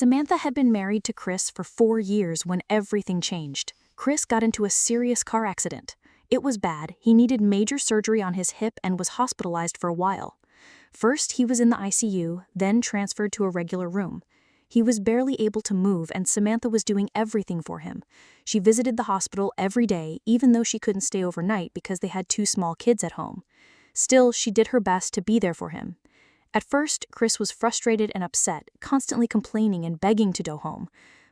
Samantha had been married to Chris for 4 years when everything changed. Chris got into a serious car accident. It was bad. He needed major surgery on his hip and was hospitalized for a while. First, he was in the ICU, then transferred to a regular room. He was barely able to move, and Samantha was doing everything for him. She visited the hospital every day, even though she couldn't stay overnight because they had 2 small kids at home. Still, she did her best to be there for him. At first, Chris was frustrated and upset, constantly complaining and begging to go home.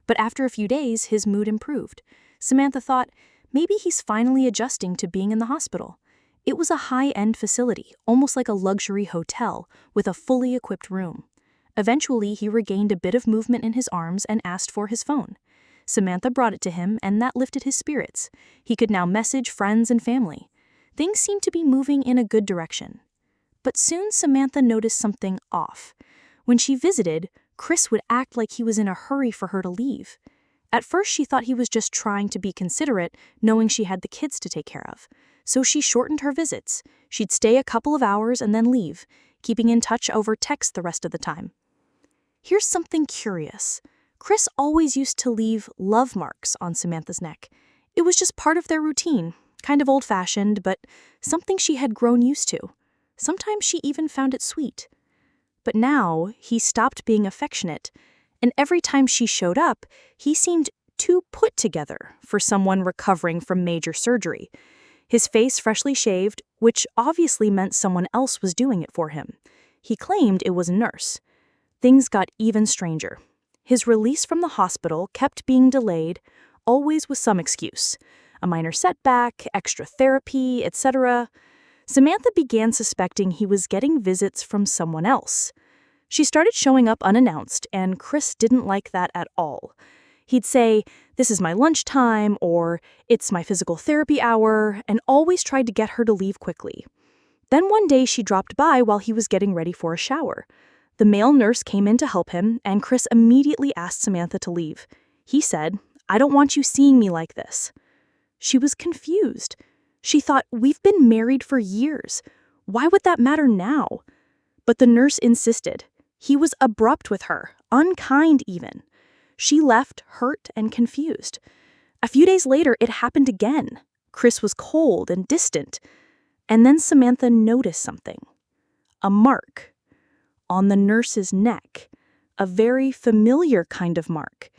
But after a few days, his mood improved. Samantha thought, maybe he's finally adjusting to being in the hospital. It was a high-end facility, almost like a luxury hotel, with a fully equipped room. Eventually, he regained a bit of movement in his arms and asked for his phone. Samantha brought it to him, and that lifted his spirits. He could now message friends and family. Things seemed to be moving in a good direction. But soon Samantha noticed something off. When she visited, Chris would act like he was in a hurry for her to leave. At first she thought he was just trying to be considerate, knowing she had the kids to take care of. So she shortened her visits. She'd stay a couple of hours and then leave, keeping in touch over text the rest of the time. Here's something curious. Chris always used to leave love marks on Samantha's neck. It was just part of their routine, kind of old-fashioned, but something she had grown used to. Sometimes she even found it sweet. But now, he stopped being affectionate, and every time she showed up, he seemed too put together for someone recovering from major surgery. His face freshly shaved, which obviously meant someone else was doing it for him. He claimed it was a nurse. Things got even stranger. His release from the hospital kept being delayed, always with some excuse. A minor setback, extra therapy, etc. Samantha began suspecting he was getting visits from someone else. She started showing up unannounced, and Chris didn't like that at all. He'd say, "This is my lunchtime," or "It's my physical therapy hour," and always tried to get her to leave quickly. Then one day she dropped by while he was getting ready for a shower. The male nurse came in to help him, and Chris immediately asked Samantha to leave. He said, "I don't want you seeing me like this." She was confused. She thought, we've been married for years. Why would that matter now? But the nurse insisted. He was abrupt with her, unkind even. She left hurt and confused. A few days later, it happened again. Chris was cold and distant. And then Samantha noticed something. A mark on the nurse's neck. A very familiar kind of mark.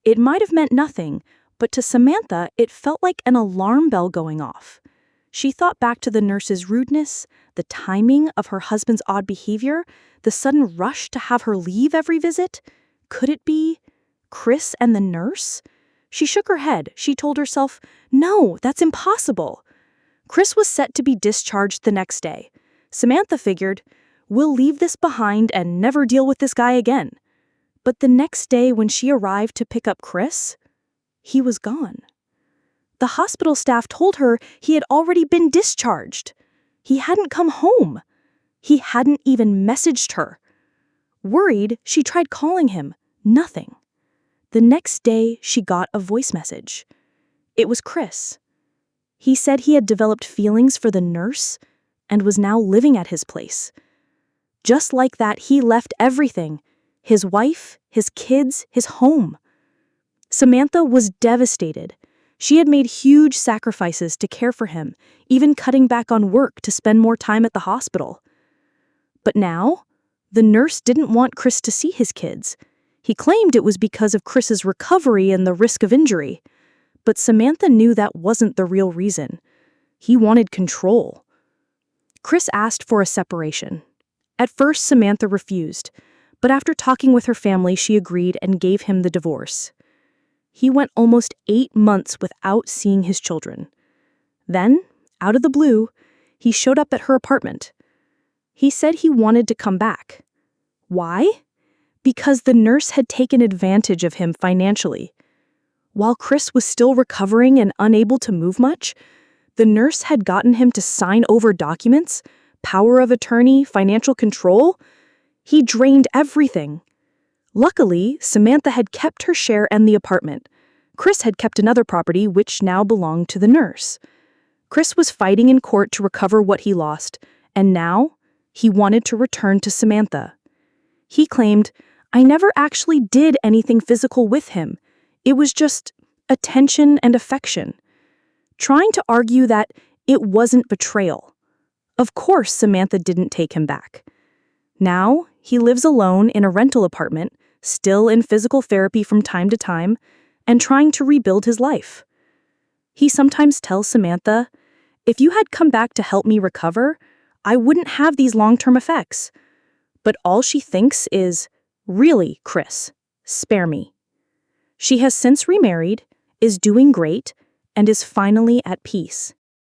It might have meant nothing, but to Samantha, it felt like an alarm bell going off. She thought back to the nurse's rudeness, the timing of her husband's odd behavior, the sudden rush to have her leave every visit. Could it be Chris and the nurse? She shook her head. She told herself, no, that's impossible. Chris was set to be discharged the next day. Samantha figured, we'll leave this behind and never deal with this guy again. But the next day when she arrived to pick up Chris, he was gone. The hospital staff told her he had already been discharged. He hadn't come home. He hadn't even messaged her. Worried, she tried calling him. Nothing. The next day, she got a voice message. It was Chris. He said he had developed feelings for the nurse and was now living at his place. Just like that, he left everything. His wife, his kids, his home. Samantha was devastated. She had made huge sacrifices to care for him, even cutting back on work to spend more time at the hospital. But now, the nurse didn't want Chris to see his kids. He claimed it was because of Chris's recovery and the risk of injury. But Samantha knew that wasn't the real reason. He wanted control. Chris asked for a separation. At first, Samantha refused, but after talking with her family, she agreed and gave him the divorce. He went almost 8 months without seeing his children. Then, out of the blue, he showed up at her apartment. He said he wanted to come back. Why? Because the nurse had taken advantage of him financially. While Chris was still recovering and unable to move much, the nurse had gotten him to sign over documents, power of attorney, financial control. He drained everything. Luckily, Samantha had kept her share and the apartment. Chris had kept another property which now belonged to the nurse. Chris was fighting in court to recover what he lost, and now he wanted to return to Samantha. He claimed, I never actually did anything physical with him. It was just attention and affection. Trying to argue that it wasn't betrayal. Of course, Samantha didn't take him back. Now, he lives alone in a rental apartment, still in physical therapy from time to time, and trying to rebuild his life. He sometimes tells Samantha, "If you had come back to help me recover, I wouldn't have these long-term effects." But all she thinks is, "Really, Chris, spare me." She has since remarried, is doing great, and is finally at peace.